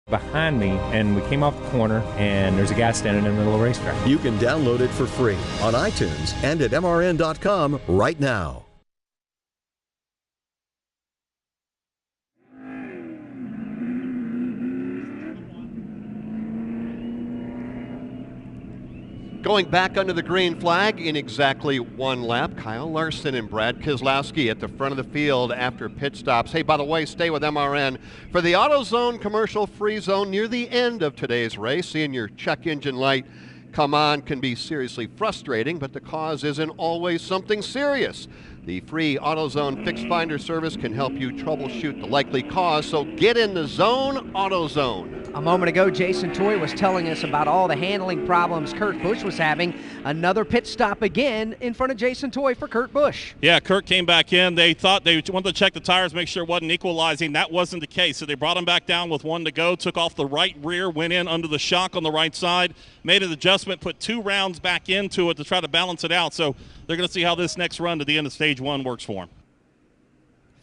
behind me, and we came off the corner, and there's a guy standing in the middle of the racetrack. You can download it for free on iTunes and at mrn.com right now. Going back under the green flag in exactly one lap, Kyle Larson and Brad Keselowski at the front of the field after pit stops. Hey, by the way, stay with MRN for the AutoZone commercial-free zone near the end of today's race. Seeing your check engine light come on can be seriously frustrating, but the cause isn't always something serious. The free AutoZone Fix Finder service can help you troubleshoot the likely cause, so get in the zone, AutoZone. A moment ago, Jason Toy was telling us about all the handling problems Kurt Busch was having. Another pit stop again in front of Jason Toy for Kurt Busch. Yeah, Kurt came back in. They thought they wanted to check the tires, make sure it wasn't equalizing. That wasn't the case, so they brought him back down with one to go, took off the right rear, went in under the shock on the right side, made an adjustment, put 2 rounds back into it to try to balance it out. So they're going to see how this next run to the end of stage 1 works for him.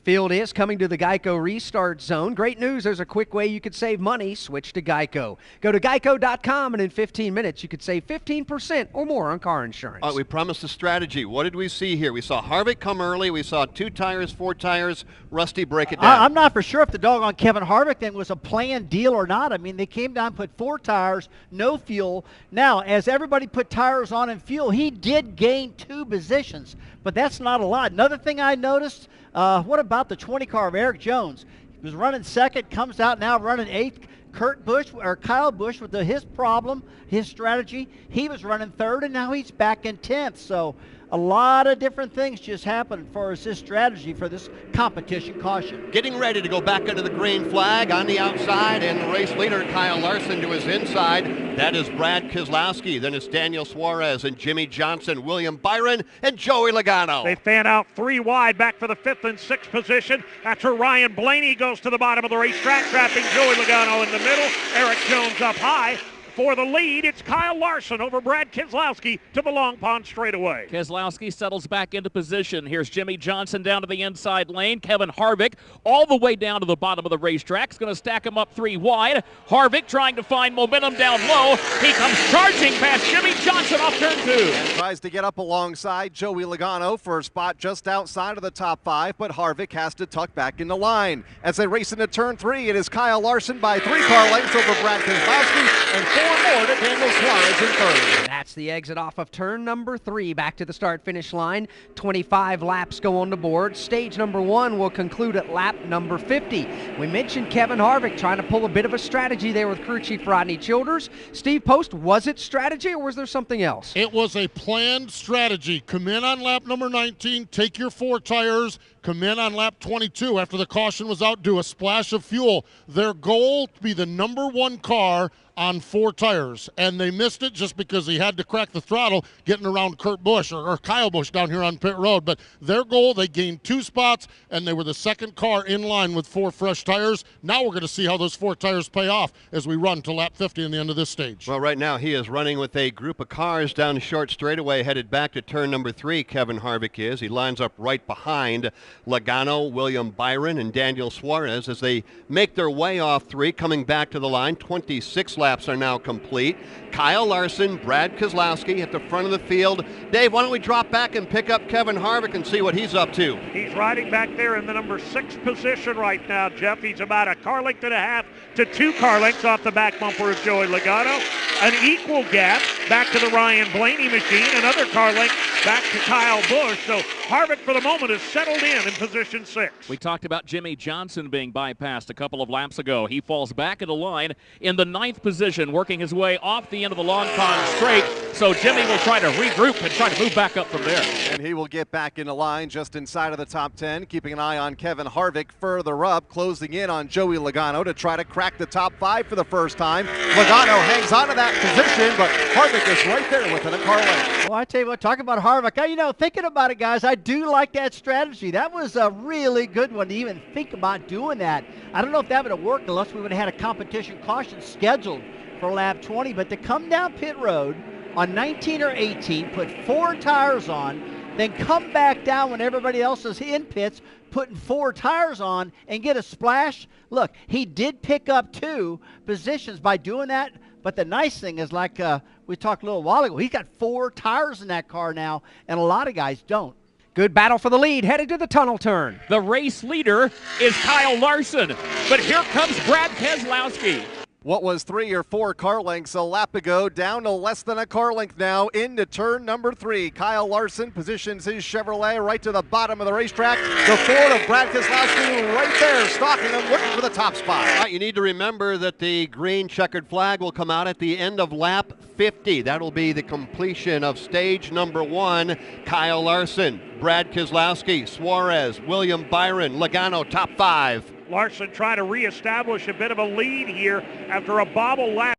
Field is coming to the Geico restart zone. Great news, there's a quick way you could save money. Switch to Geico. Go to geico.com, and in 15 minutes you could save 15% or more on car insurance. All right, we promised a strategy. What did we see here? We saw Harvick come early. We saw 2 tires, 4 tires. Rusty, break it down. I'm not for sure if the doggone Kevin Harvick thing was a planned deal or not. I mean, they came down, put 4 tires, no fuel. Now, as everybody put tires on and fuel, he did gain 2 positions, but that's not a lot. Another thing I noticed, what about the 20 car of Eric Jones? He was running second, comes out now running 8th. Kyle Busch with his problem, his strategy, he was running 3rd, and now he's back in 10th. So a lot of different things just happened as far as his strategy for this competition caution. Getting ready to go back under the green flag on the outside, and the race leader, Kyle Larson, to his inside. That is Brad Keselowski. Then it's Daniel Suarez and Jimmy Johnson, William Byron, and Joey Logano. They fan out 3 wide back for the 5th and 6th position. That's where Ryan Blaney goes to the bottom of the racetrack, trapping Joey Logano in the middle. Eric Jones up high. For the lead, it's Kyle Larson over Brad Keselowski to the Long Pond straightaway. Keselowski settles back into position. Here's Jimmy Johnson down to the inside lane. Kevin Harvick all the way down to the bottom of the racetrack. Is going to stack him up 3 wide. Harvick trying to find momentum down low. He comes charging past Jimmy Johnson off turn 2. And tries to get up alongside Joey Logano for a spot just outside of the top 5, but Harvick has to tuck back in the line. As they race into turn 3, it is Kyle Larson by 3 car lengths over Brad Keselowski, and 4 more to Daniel Suarez in 3rd. That's the exit off of turn number 3. Back to the start-finish line. 25 laps go on the board. Stage number 1 will conclude at lap number 50. We mentioned Kevin Harvick trying to pull a bit of a strategy there with crew chief Rodney Childers. Steve Post, was it strategy or was there something else? It was a planned strategy. Come in on lap number 19, take your 4 tires, come in on lap 22 after the caution was out, do a splash of fuel. Their goal to be the number 1 car on 4 tires, and they missed it just because he had to crack the throttle getting around Kurt Busch or Kyle Busch down here on pit road. But their goal, they gained 2 spots, and they were the 2nd car in line with 4 fresh tires. Now we're going to see how those 4 tires pay off as we run to lap 50 in the end of this stage. Well, right now he is running with a group of cars down the short straightaway headed back to turn number 3. Kevin Harvick is. He lines up right behind Logano, William Byron, and Daniel Suarez as they make their way off 3, coming back to the line. 26 laps are now complete. Kyle Larson, Brad Keselowski at the front of the field. Dave, why don't we drop back and pick up Kevin Harvick and see what he's up to? He's riding back there in the number 6 position right now, Jeff. He's about a car length and a half to 2 car lengths off the back bumper of Joey Logano. An equal gap back to the Ryan Blaney machine. Another car length back to Kyle Busch. So Harvick for the moment is settled in position 6. We talked about Jimmy Johnson being bypassed a couple of laps ago. He falls back in the line in the 9th position, working his way off the end of the Long Pond straight. So Jimmy will try to regroup and try to move back up from there. And he will get back in the line just inside of the top 10, keeping an eye on Kevin Harvick further up, closing in on Joey Logano to try to crack the top 5 for the first time. Logano hangs on to that position, but Harvick is right there within a car length. Well, I tell you what, talking about Harvick, you know, thinking about it, guys, I do like that strategy. That was a really good one to even think about doing that. I don't know if that would have worked unless we would have had a competition caution scheduled for lap 20, but to come down pit road on 19 or 18, put 4 tires on, then come back down when everybody else is in pits, putting 4 tires on and get a splash. Look, he did pick up 2 positions by doing that, but the nice thing is, like we talked a little while ago, he's got 4 tires in that car now, and a lot of guys don't. Good battle for the lead, headed to the tunnel turn. The race leader is Kyle Larson, but here comes Brad Keselowski. What was 3 or 4 car lengths a lap ago, down to less than a car length now into turn number 3. Kyle Larson positions his Chevrolet right to the bottom of the racetrack. The Ford of Brad Keselowski right there, stalking him, looking for the top spot. All right, you need to remember that the green checkered flag will come out at the end of lap 50. That'll be the completion of stage number 1. Kyle Larson, Brad Keselowski, Suarez, William Byron, Logano, top 5. Larson trying to reestablish a bit of a lead here after a bobble lap.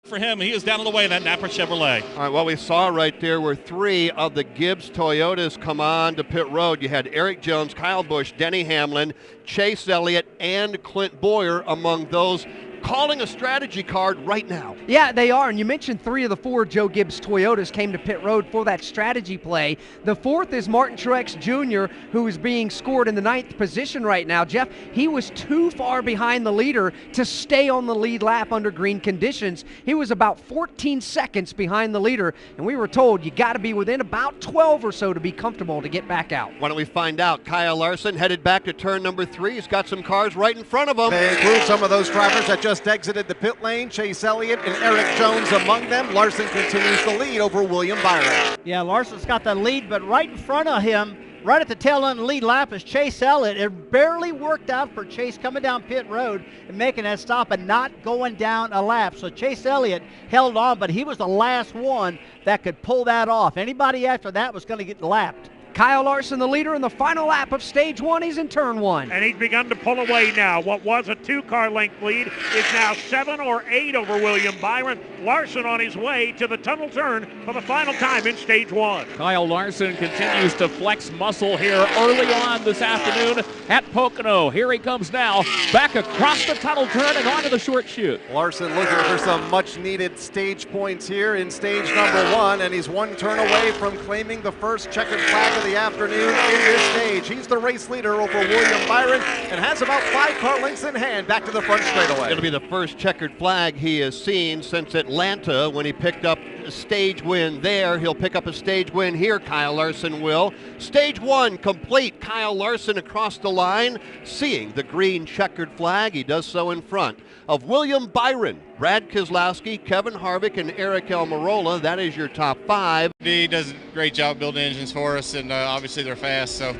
For him, he is down on the way in that Napa Chevrolet. All right, what we saw right there were 3 of the Gibbs Toyotas come on to pit road. You had Eric Jones, Kyle Busch, Denny Hamlin, Chase Elliott, and Clint Boyer among those calling a strategy card right now. Yeah, they are, and you mentioned 3 of the 4 Joe Gibbs Toyotas came to pit road for that strategy play. The 4th is Martin Truex Jr., who is being scored in the 9th position right now. Jeff, he was too far behind the leader to stay on the lead lap under green conditions. He was about 14 seconds behind the leader, and we were told you got to be within about 12 or so to be comfortable to get back out. Why don't we find out? Kyle Larson headed back to turn number 3. He's got some cars right in front of him. They include some of those drivers that just exited the pit lane. Chase Elliott and Eric Jones among them. Larson continues to lead over William Byron. Yeah, Larson's got the lead, but right in front of him, right at the tail end of the lead lap, is Chase Elliott. It barely worked out for Chase coming down pit road and making that stop and not going down a lap. So Chase Elliott held on, but he was the last one that could pull that off. Anybody after that was going to get lapped. Kyle Larson, the leader in the final lap of stage 1. He's in turn 1. And he's begun to pull away now. What was a 2-car length lead is now 7 or 8 over William Byron. Larson on his way to the tunnel turn for the final time in stage 1. Kyle Larson continues to flex muscle here early on this afternoon at Pocono. Here he comes now, back across the tunnel turn and onto the short chute. Larson looking for some much needed stage points here in stage number 1, and he's 1 turn away from claiming the first checkered flag of the afternoon in this stage. He's the race leader over William Byron and has about 5 car lengths in hand back to the front straightaway. It'll be the first checkered flag he has seen since Atlanta when he picked up a stage win there. He'll pick up a stage win here, Kyle Larson will. Stage 1 complete. Kyle Larson across the line, seeing the green checkered flag. He does so in front of William Byron, Brad Keselowski, Kevin Harvick, and Eric Almirola. That is your top 5. He does a great job building engines for us, and obviously they're fast, so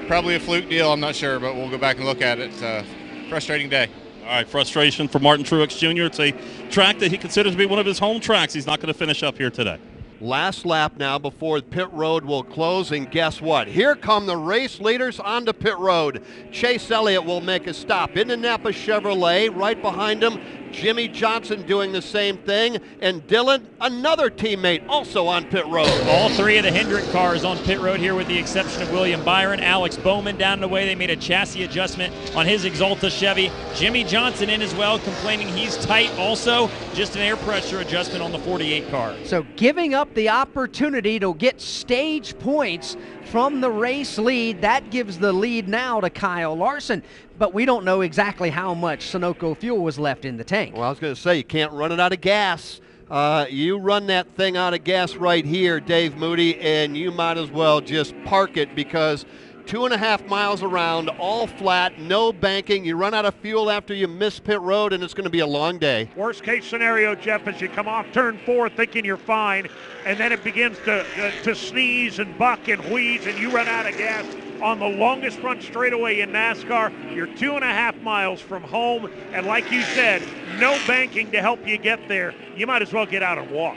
probably a fluke deal, I'm not sure, but we'll go back and look at it. Frustrating day. All right, frustration for Martin Truex Jr. It's a track that he considers to be one of his home tracks. He's not going to finish up here today. Last lap now before pit road will close, and guess what? Here come the race leaders onto pit road. Chase Elliott will make a stop in the Napa Chevrolet. Right behind him, Jimmy Johnson doing the same thing, and Dylan, another teammate, also on pit road. All 3 of the Hendrick cars on pit road here with the exception of William Byron. Alex Bowman down the way. They made a chassis adjustment on his Exalta Chevy. Jimmy Johnson in as well, complaining he's tight also. Just an air pressure adjustment on the 48 car. So giving up the opportunity to get stage points from the race lead, that gives the lead now to Kyle Larson. But we don't know exactly how much Sunoco fuel was left in the tank. Well, I was going to say, you can't run it out of gas. You run that thing out of gas right here, Dave Moody, and you might as well just park it, because 2.5 miles around, all flat, no banking. You run out of fuel after you miss pit road, and it's going to be a long day. Worst case scenario, Jeff, is you come off turn 4 thinking you're fine, and then it begins to sneeze and buck and wheeze, and you run out of gas on the longest front straightaway in NASCAR. You're 2.5 miles from home, and like you said, no banking to help you get there. You might as well get out and walk.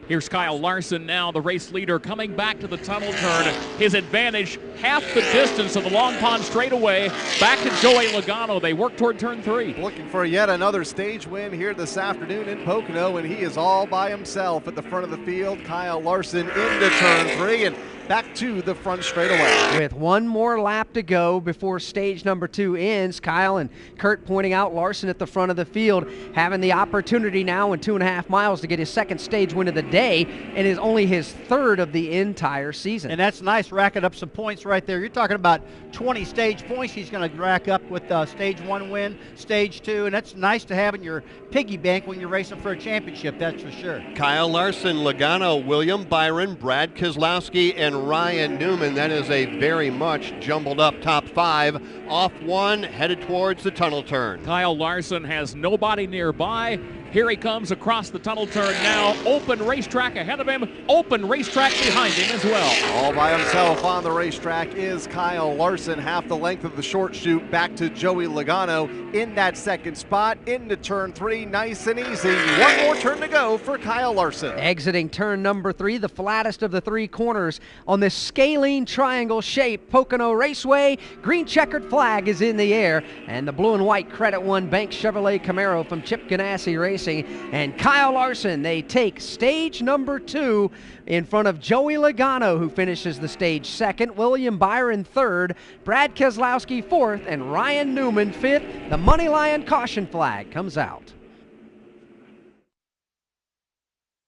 Here's Kyle Larson now, the race leader, coming back to the tunnel turn. His advantage, half the distance of the Long Pond straightaway. Back to Joey Logano. They work toward turn 3. Looking for yet another stage win here this afternoon in Pocono, and he is all by himself at the front of the field. Kyle Larson into turn 3 and back to the front straightaway. With 1 more lap to go before stage number 2 ends, Kyle and Kurt pointing out Larson at the front of the field, having the opportunity now in 2.5 miles to get his second stage win of the day. today and is only his third of the entire season. And that's nice, racking up some points right there. You're talking about 20 stage points he's going to rack up with stage 1 win, stage 2, and that's nice to have in your piggy bank when you're racing for a championship, that's for sure. Kyle Larson, Logano, William Byron, Brad Keselowski, and Ryan Newman. That is a very much jumbled up top 5. Off 1, headed towards the tunnel turn. Kyle Larson has nobody nearby. Here he comes across the tunnel turn now. Open racetrack ahead of him. Open racetrack behind him as well. All by himself on the racetrack is Kyle Larson, half the length of the short chute back to Joey Logano in that second spot into turn 3. Nice and easy. One more turn to go for Kyle Larson. Exiting turn number 3, the flattest of the 3 corners on this scalene triangle shape Pocono Raceway. Green checkered flag is in the air, and the blue and white Credit One Bank Chevrolet Camaro from Chip Ganassi Racing and Kyle Larson, they take stage number 2 in front of Joey Logano, who finishes the stage 2nd, William Byron 3rd, Brad Keselowski 4th, and Ryan Newman 5th. The Money Lion caution flag comes out.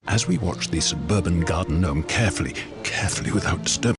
As we watch the suburban garden gnome carefully without disturbing